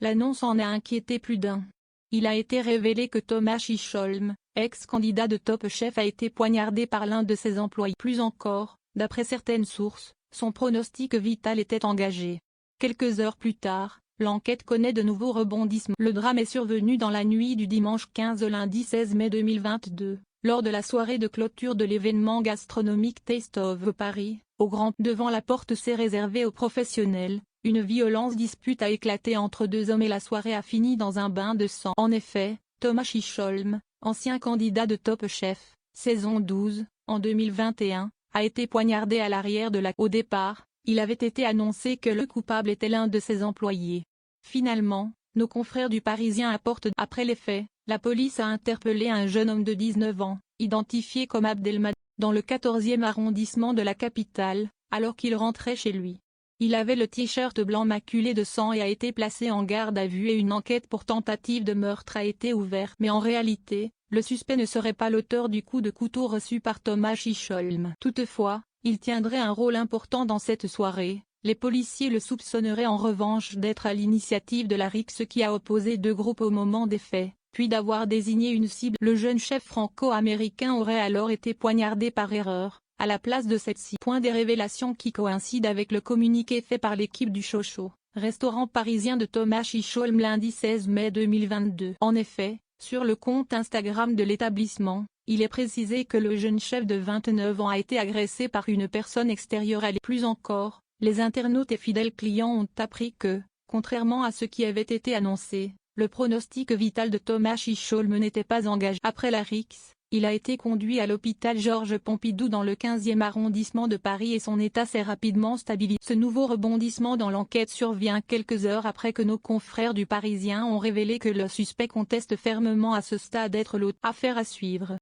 l'annonce en a inquiété plus d'un. Il a été révélé que Thomas Chisholm, ex-candidat de Top Chef, a été poignardé par l'un de ses employés. Plus encore, d'après certaines sources, son pronostic vital était engagé. Quelques heures plus tard, l'enquête connaît de nouveaux rebondissements. Le drame est survenu dans la nuit du dimanche 15 au lundi 16 mai 2022, lors de la soirée de clôture de l'événement gastronomique Taste of Paris, au Grand. Devant la porte c'est réservé aux professionnels. Une violente dispute a éclaté entre deux hommes et la soirée a fini dans un bain de sang. En effet, Thomas Chisholm, ancien candidat de Top Chef, saison 12, en 2021, a été poignardé à l'arrière de la. Au départ, il avait été annoncé que le coupable était l'un de ses employés. Finalement, nos confrères du Parisien apportent. Après les faits, la police a interpellé un jeune homme de 19 ans, identifié comme Abdelmad, dans le 14e arrondissement de la capitale, alors qu'il rentrait chez lui. Il avait le t-shirt blanc maculé de sang et a été placé en garde à vue et une enquête pour tentative de meurtre a été ouverte. Mais en réalité, le suspect ne serait pas l'auteur du coup de couteau reçu par Thomas Chisholm. Toutefois, il tiendrait un rôle important dans cette soirée. Les policiers le soupçonneraient en revanche d'être à l'initiative de la rixe qui a opposé deux groupes au moment des faits, puis d'avoir désigné une cible. Le jeune chef franco-américain aurait alors été poignardé par erreur, à la place de celle-ci. Point des révélations qui coïncident avec le communiqué fait par l'équipe du Chocho, restaurant parisien de Thomas Chisholm lundi 16 mai 2022. En effet, sur le compte Instagram de l'établissement, il est précisé que le jeune chef de 29 ans a été agressé par une personne extérieure à lui. Plus encore, les internautes et fidèles clients ont appris que, contrairement à ce qui avait été annoncé, le pronostic vital de Thomas Chisholm n'était pas engagé. Après la rixe, il a été conduit à l'hôpital Georges Pompidou dans le 15e arrondissement de Paris et son état s'est rapidement stabilisé. Ce nouveau rebondissement dans l'enquête survient quelques heures après que nos confrères du Parisien ont révélé que le suspect conteste fermement à ce stade être l'auteur. Affaire à suivre.